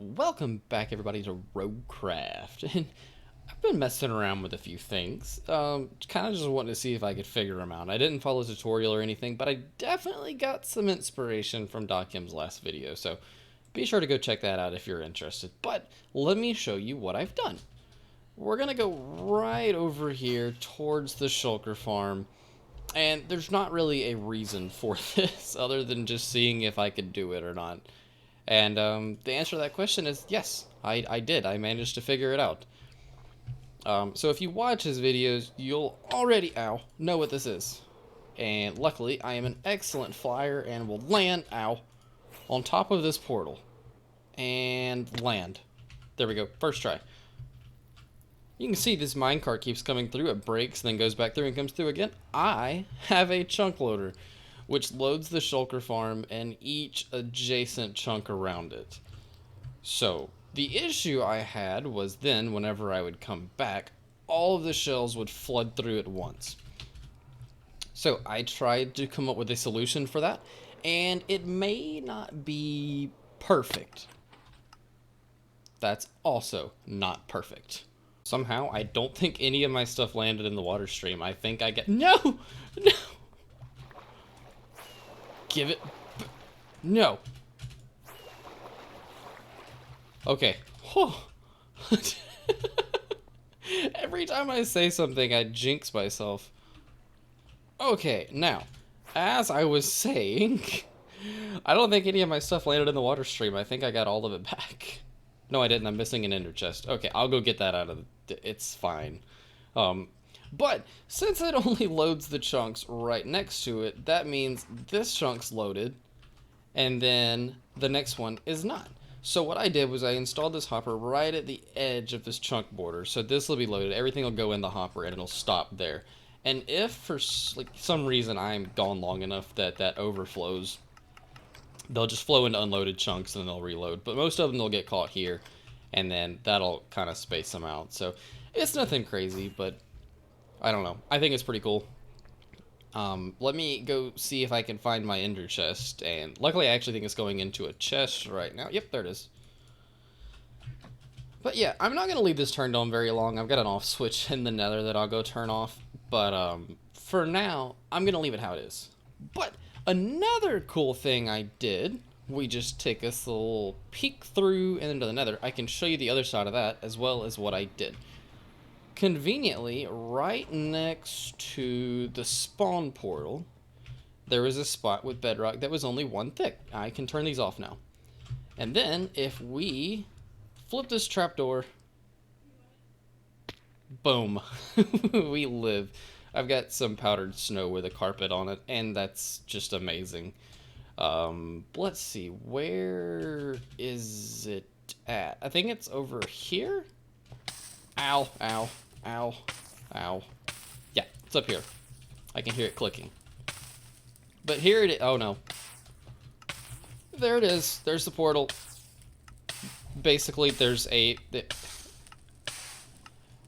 Welcome back, everybody, to Roguecraft. And I've been messing around with a few things. Kind of just wanted to see if I could figure them out. I didn't follow a tutorial or anything, but I definitely got some inspiration from Docim's last video, so be sure to go check that out if you're interested. But let me show you what I've done. We're going to go right over here towards the shulker farm, and there's not really a reason for this other than just seeing if I could do it or not. And the answer to that question is yes, I did. I managed to figure it out. So if you watch his videos, you'll already, know what this is. And luckily, I am an excellent flyer and will land, on top of this portal. And land. There we go, first try. You can see this minecart keeps coming through, it breaks, then goes back through and comes through again. I have a chunk loader, which loads the shulker farm and each adjacent chunk around it. So, the issue I had was then, whenever I would come back, all of the shells would flood through at once. So, I tried to come up with a solution for that, and it may not be perfect. That's also not perfect. Somehow, I don't think any of my stuff landed in the water stream. I think I get... No! No! Give it... No! Okay. Every time I say something, I jinx myself. Okay, now, as I was saying, I don't think any of my stuff landed in the water stream. I think I got all of it back. No, I didn't. I'm missing an ender chest. Okay, I'll go get that out of the... It's fine. But since it only loads the chunks right next to it, that means this chunk's loaded, and then the next one is not. So what I did was I installed this hopper right at the edge of this chunk border. So this will be loaded. Everything will go in the hopper, and it'll stop there. And if for some reason I'm gone long enough that that overflows, they'll just flow into unloaded chunks and they'll reload. But most of them they'll get caught here, and then that'll kind of space them out. So it's nothing crazy, but I don't know. I think it's pretty cool. Let me go see if I can find my ender chest, and luckily I actually think it's going into a chest right now. Yep, there it is. But yeah, I'm not going to leave this turned on very long. I've got an off switch in the nether that I'll go turn off, but for now, I'm going to leave it how it is. But another cool thing I did, we just take us a little peek through into the nether. I can show you the other side of that, as well as what I did. Conveniently, right next to the spawn portal, there was a spot with bedrock that was only 1 thick. I can turn these off now. And then, if we flip this trapdoor, boom, we live. I've got some powdered snow with a carpet on it, and that's just amazing. Let's see, where is it at? I think it's over here? Ow, ow. Ow. Ow. Yeah, it's up here. I can hear it clicking. But here it is. Oh, no. There it is. There's the portal. Basically, there's a...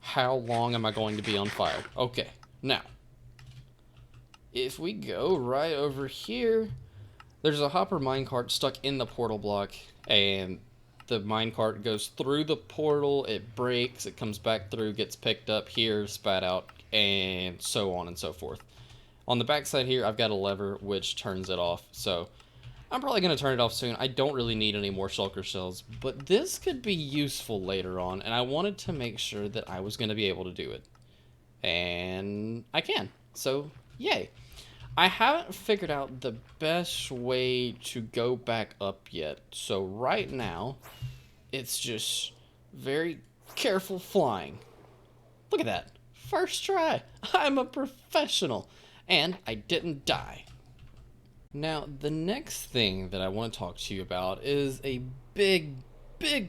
How long am I going to be on fire? Okay, now. If we go right over here, there's a hopper minecart stuck in the portal block, and the minecart goes through the portal, it breaks, it comes back through, gets picked up here, spat out, and so on and so forth. On the back side here, I've got a lever which turns it off, so I'm probably going to turn it off soon. I don't really need any more shulker shells, but this could be useful later on, and I wanted to make sure that I was going to be able to do it. And I can, so yay. I haven't figured out the best way to go back up yet, so right now, it's just very careful flying. Look at that. First try. I'm a professional, and I didn't die. Now, the next thing that I want to talk to you about is a big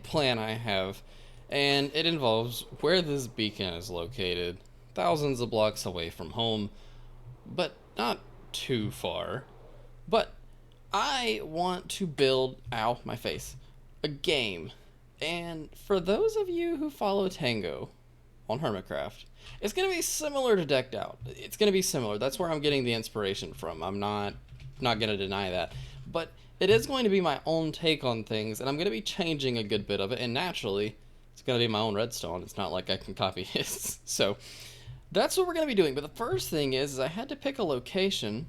plan I have, and it involves where this beacon is located, thousands of blocks away from home, but not too far. But I want to build, ow, my face, a game. And for those of you who follow Tango on Hermitcraft, it's going to be similar to Decked Out. It's going to be similar. That's where I'm getting the inspiration from. I'm not going to deny that. But it is going to be my own take on things, and I'm going to be changing a good bit of it, and naturally, it's going to be my own redstone. It's not like I can copy his. So that's what we're going to be doing. But the first thing is I had to pick a location,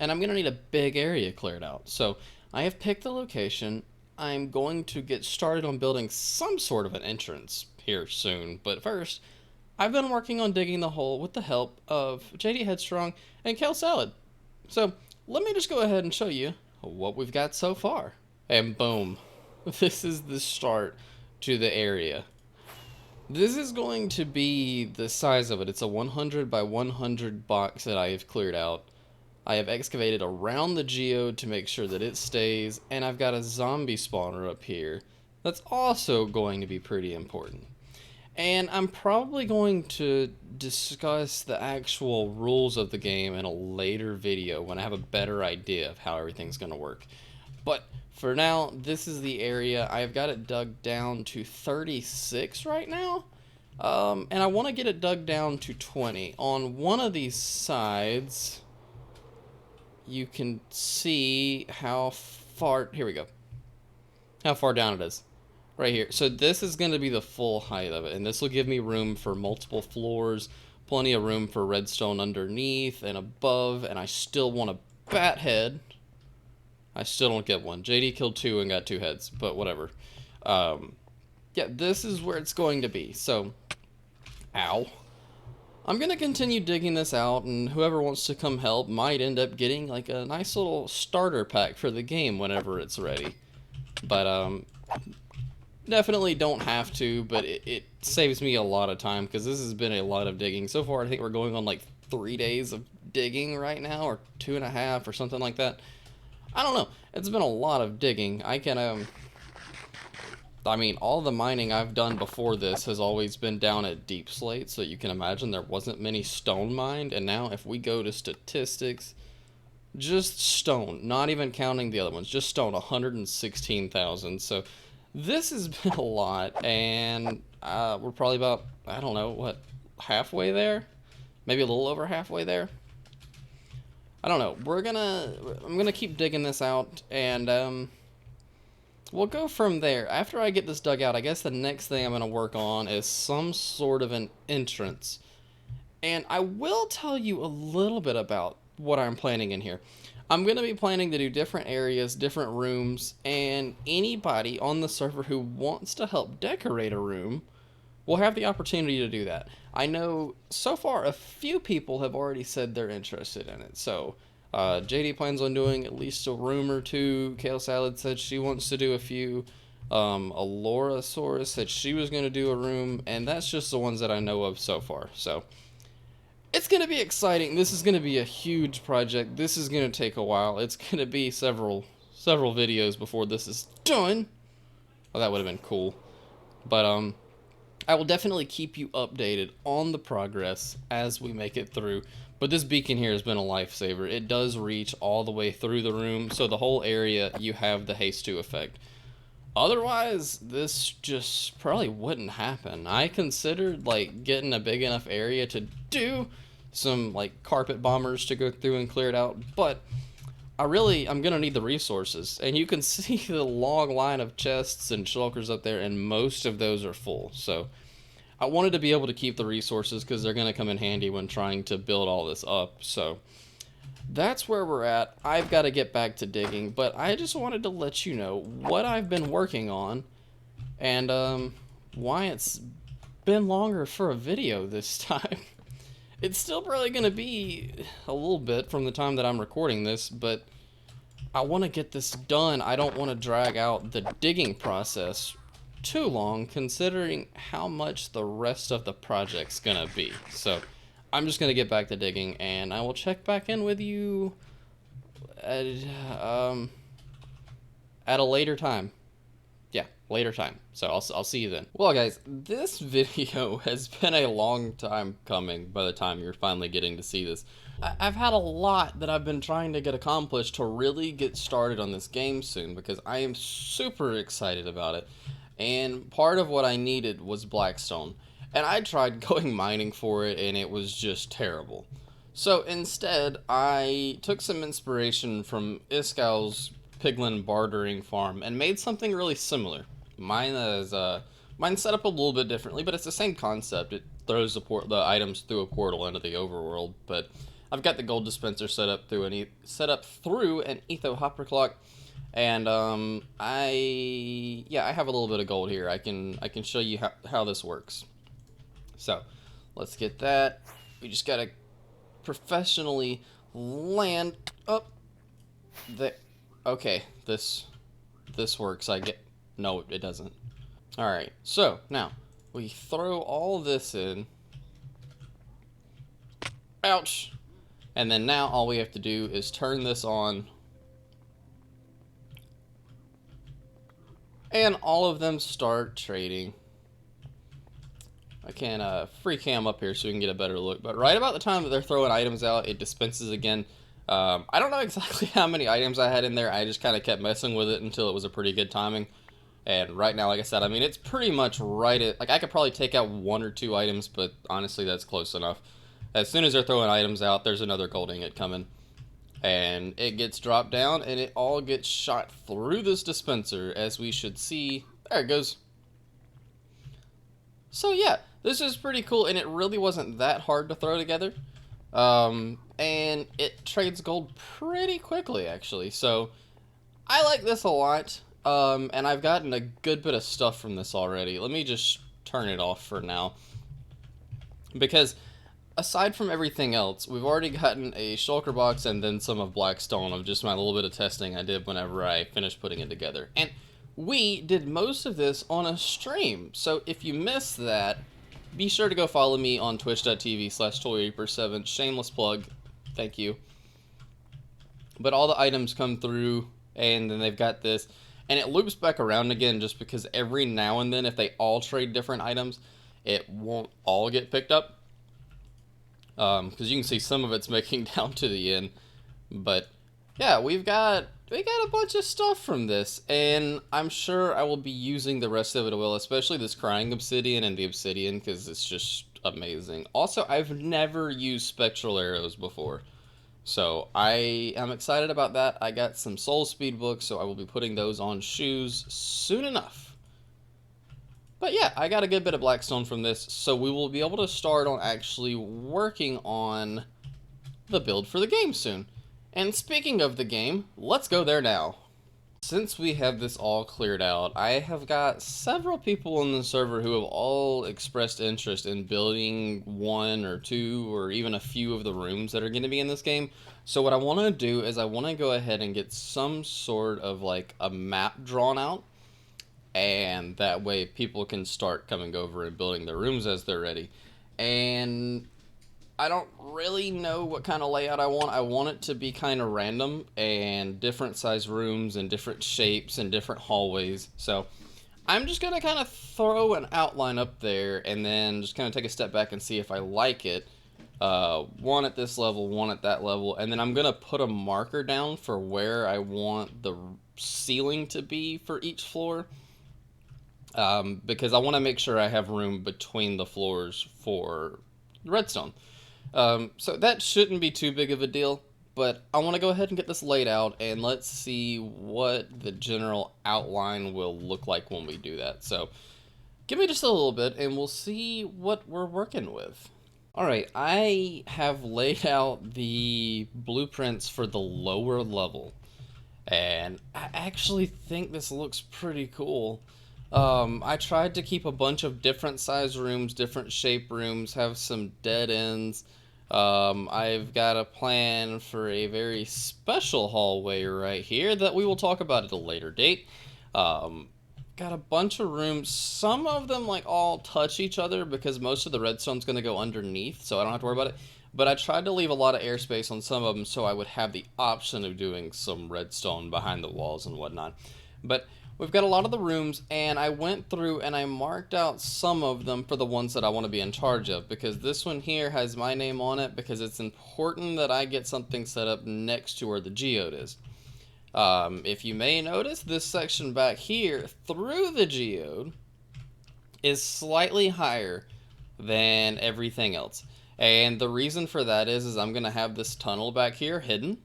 and I'm going to need a big area cleared out. So I have picked the location. I'm going to get started on building some sort of an entrance here soon. But first, I've been working on digging the hole with the help of JD Headstrong and Kale Salad. So let me just go ahead and show you what we've got so far. And boom, this is the start to the area. This is going to be the size of it. It's a 100 by 100 box that I have cleared out. I have excavated around the geode to make sure that it stays, and I've got a zombie spawner up here that's also going to be pretty important. And I'm probably going to discuss the actual rules of the game in a later video when I have a better idea of how everything's going to work. But for now, this is the area. I've got it dug down to 36 right now. And I want to get it dug down to 20. On one of these sides, you can see how far, here we go, how far down it is. Right here. So this is going to be the full height of it, and this will give me room for multiple floors, plenty of room for redstone underneath and above, and I still want a bat head. I still don't get one. JD killed 2 and got 2 heads, but whatever. Yeah, this is where it's going to be. So, ow. I'm going to continue digging this out, and whoever wants to come help might end up getting like a nice little starter pack for the game whenever it's ready. But, definitely don't have to, but it saves me a lot of time because this has been a lot of digging. So far, I think we're going on like 3 days of digging right now, or 2.5 or something like that. I don't know. It's been a lot of digging. I mean, all the mining I've done before this has always been down at deep slate, so you can imagine there wasn't many stone mined, and now if we go to statistics, just stone, not even counting the other ones, just stone, 116,000, so this has been a lot, and we're probably about, I don't know, what, halfway there? Maybe a little over halfway there? I don't know. I'm gonna keep digging this out, and we'll go from there. After I get this dug out, I guess the next thing I'm gonna work on is some sort of an entrance. And I will tell you a little bit about what I'm planning in here. I'm going to be planning to do different areas, different rooms, and anybody on the server who wants to help decorate a room will have the opportunity to do that. I know so far a few people have already said they're interested in it. So JD plans on doing at least a room or 2. Kale Salad said she wants to do a few. Alorasaurus said she was going to do a room, and that's just the ones that I know of so far. So it's going to be exciting. This is going to be a huge project. This is going to take a while. It's going to be several videos before this is done. Oh, that would have been cool. But I will definitely keep you updated on the progress as we make it through. But this beacon here has been a lifesaver. It does reach all the way through the room, so the whole area you have the haste 2 effect. Otherwise, this just probably wouldn't happen. I considered like getting a big enough area to do some like carpet bombers to go through and clear it out, but I'm gonna need the resources, and you can see the long line of chests and shulkers up there, and most of those are full. So I wanted to be able to keep the resources because they're gonna come in handy when trying to build all this up. So that's where we're at. I've got to get back to digging, but I just wanted to let you know what I've been working on, and why it's been longer for a video this time. It's still probably going to be a little bit from the time that I'm recording this, but I want to get this done. I don't want to drag out the digging process too long, considering how much the rest of the project's going to be. So I'm just going to get back to digging, and I will check back in with you at a later time. Yeah, later time. So I'll see you then. Well, guys, this video has been a long time coming by the time you're finally getting to see this. I've had a lot that I've been trying to get accomplished to really get started on this game soon, because I am super excited about it. And part of what I needed was Blackstone. And I tried going mining for it, and it was just terrible. So instead, I took some inspiration from Iskall's piglin bartering farm and made something really similar. Mine is mine's set up a little bit differently, but it's the same concept. It throws the items through a portal into the overworld, but I've got the gold dispenser set up through an etho hopper clock, and I have a little bit of gold here. I can show you how this works. So let's get that. We just gotta professionally land up there. Okay, this works. No, it doesn't. All right, so now we throw all this in. Ouch. And then now all we have to do is turn this on, and all of them start trading. I can free cam up here so we can get a better look, but right about the time that they're throwing items out, it dispenses again. I don't know exactly how many items I had in there. I just kind of kept messing with it until it was a pretty good timing. And right now, like I said, I mean, it's pretty much right at, like, I could probably take out 1 or 2 items, but honestly, that's close enough. As soon as they're throwing items out, there's another gold ingot coming. And it gets dropped down, and it all gets shot through this dispenser, as we should see. There it goes. So yeah, this is pretty cool, and it really wasn't that hard to throw together. And it trades gold pretty quickly, actually. So I like this a lot. And I've gotten a good bit of stuff from this already. Let me just turn it off for now, because aside from everything else, we've already gotten a shulker box and then some of Blackstone of just my little bit of testing I did whenever I finished putting it together. And we did most of this on a stream, so if you missed that, be sure to go follow me on twitch.tv/ToyReaper7. Shameless plug. Thank you. But all the items come through, and then they've got this, and it loops back around again just because every now and then, if they all trade different items, it won't all get picked up. Because you can see some of it's making down to the end. But yeah, we got a bunch of stuff from this, and I'm sure I will be using the rest of it well, especially this crying obsidian and the obsidian, because it's just amazing. Also, I've never used spectral arrows before, so I am excited about that. I got some soul speed books, so I will be putting those on shoes soon enough. But yeah, I got a good bit of Blackstone from this, so we will be able to start on actually working on the build for the game soon. And speaking of the game, let's go there now. Since we have this all cleared out, I have got several people on the server who have all expressed interest in building 1 or 2 or even a few of the rooms that are going to be in this game. So what I want to do is I want to go ahead and get some sort of like a map drawn out, and that way people can start coming over and building their rooms as they're ready. And I don't really know what kind of layout I want. I want it to be kind of random and different size rooms and different shapes and different hallways. So I'm just going to kind of throw an outline up there and then just kind of take a step back and see if I like it. 1 at this level, 1 at that level, and then I'm going to put a marker down for where I want the ceiling to be for each floor. Because I want to make sure I have room between the floors for redstone. So that shouldn't be too big of a deal, but I want to go ahead and get this laid out, and let's see what the general outline will look like when we do that. So give me just a little bit, and we'll see what we're working with. Alright, I have laid out the blueprints for the lower level, and I actually think this looks pretty cool. I tried to keep a bunch of different size rooms, different shape rooms, have some dead ends. I've got a plan for a very special hallway right here that we will talk about at a later date. Got a bunch of rooms. Some of them like all touch each other because most of the redstone's going to go underneath, so I don't have to worry about it. But I tried to leave a lot of airspace on some of them so I would have the option of doing some redstone behind the walls and whatnot. But we've got a lot of the rooms, and I went through and I marked out some of them for the ones that I want to be in charge of, because this one here has my name on it because it's important that I get something set up next to where the geode is. If you may notice, this section back here through the geode is slightly higher than everything else. And the reason for that is I'm going to have this tunnel back here hidden.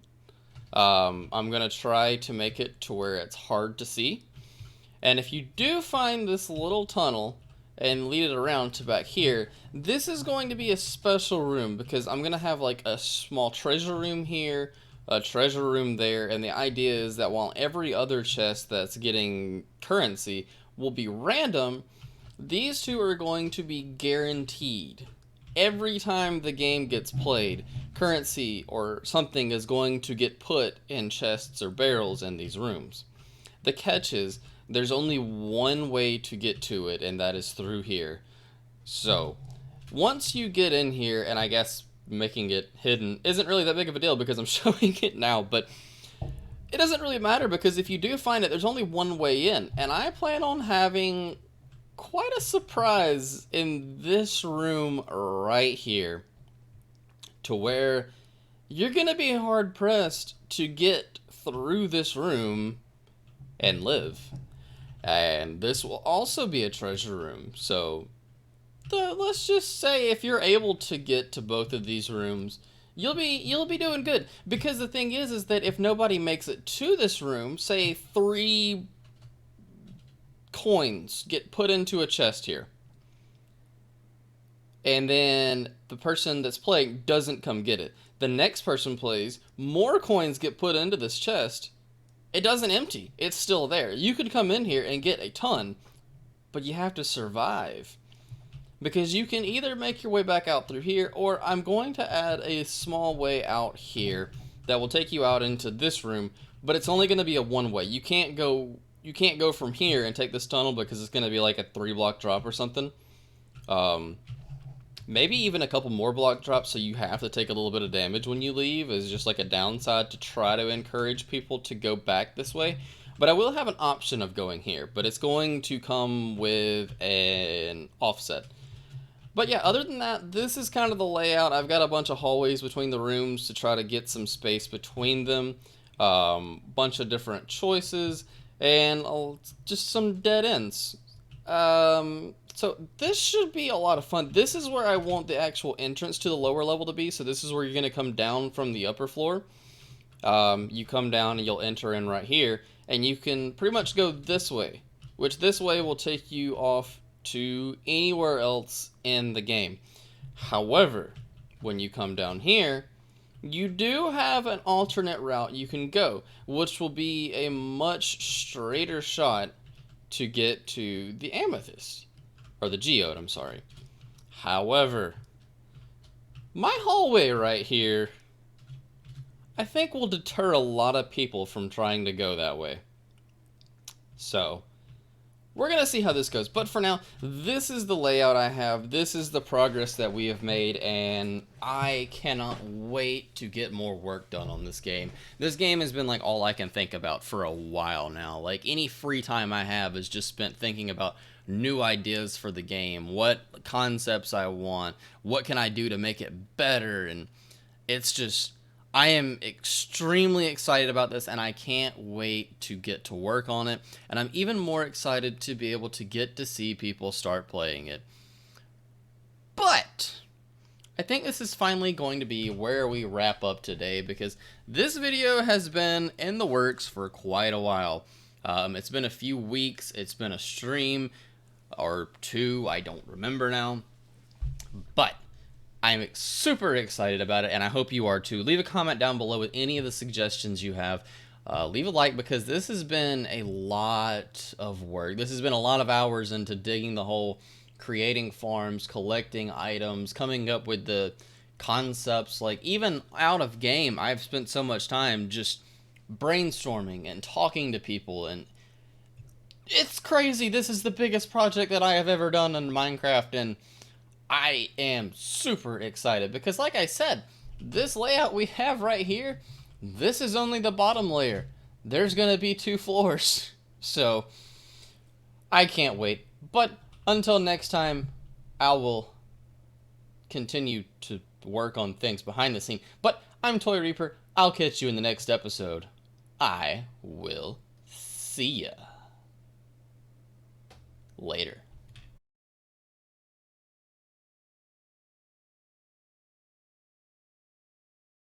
I'm going to try to make it to where it's hard to see. And if you do find this little tunnel and lead it around to back here, this is going to be a special room because I'm going to have like a small treasure room here, a treasure room there, and the idea is that while every other chest that's getting currency will be random, these two are going to be guaranteed. Every time the game gets played, currency or something is going to get put in chests or barrels in these rooms. The catch is, there's only one way to get to it, and that is through here. So, once you get in here, and I guess making it hidden isn't really that big of a deal because I'm showing it now, but it doesn't really matter because if you do find it, there's only one way in, and I plan on having quite a surprise in this room right here, to where you're gonna be hard pressed to get through this room and live. And this will also be a treasure room, so let's just say if you're able to get to both of these rooms, you'll be doing good. Because the thing is that if nobody makes it to this room, say 3 coins get put into a chest here, and then the person that's playing doesn't come get it, the next person plays, more coins get put into this chest, it doesn't empty, it's still there. You could come in here and get a ton, but you have to survive. Because you can either make your way back out through here, or I'm going to add a small way out here that will take you out into this room, but it's only going to be a one-way. You can't go from here and take this tunnel because it's going to be like a 3-block drop or something. Maybe even a couple more block drops, so you have to take a little bit of damage when you leave, is just like a downside to try to encourage people to go back this way. But I will have an option of going here, but it's going to come with an offset. But yeah, other than that, this is kind of the layout. I've got a bunch of hallways between the rooms to try to get some space between them. Bunch of different choices, and just some dead ends. So this should be a lot of fun. This is where I want the actual entrance to the lower level to be. So this is where you're going to come down from the upper floor. You come down and you'll enter in right here. And you can pretty much go this way, which this way will take you off to anywhere else in the game. However, when you come down here, you do have an alternate route you can go, which will be a much straighter shot to get to the amethyst, or the geode, I'm sorry. However, my hallway right here, I think will deter a lot of people from trying to go that way. So, we're going to see how this goes. But for now, this is the layout I have. This is the progress that we have made, and I cannot wait to get more work done on this game. This game has been like all I can think about for a while now. Like, any free time I have is just spent thinking about new ideas for the game, what concepts I want, what can I do to make it better, and it's just, I am extremely excited about this, and I can't wait to get to work on it, and I'm even more excited to be able to get to see people start playing it. But I think this is finally going to be where we wrap up today, because this video has been in the works for quite a while. It's been a few weeks, it's been a stream or 2, I don't remember now, but I'm super excited about it, and I hope you are too. Leave a comment down below with any of the suggestions you have. Leave a like, because this has been a lot of work. This has been a lot of hours into digging the hole, creating farms, collecting items, coming up with the concepts. Like, even out of game, I've spent so much time just brainstorming and talking to people, and it's crazy. This is the biggest project that I have ever done in Minecraft, and I am super excited because, like I said, this layout we have right here, this is only the bottom layer. There's going to be 2 floors. So, I can't wait. But until next time, I will continue to work on things behind the scene. But I'm Toy Reaper. I'll catch you in the next episode. I will see ya later.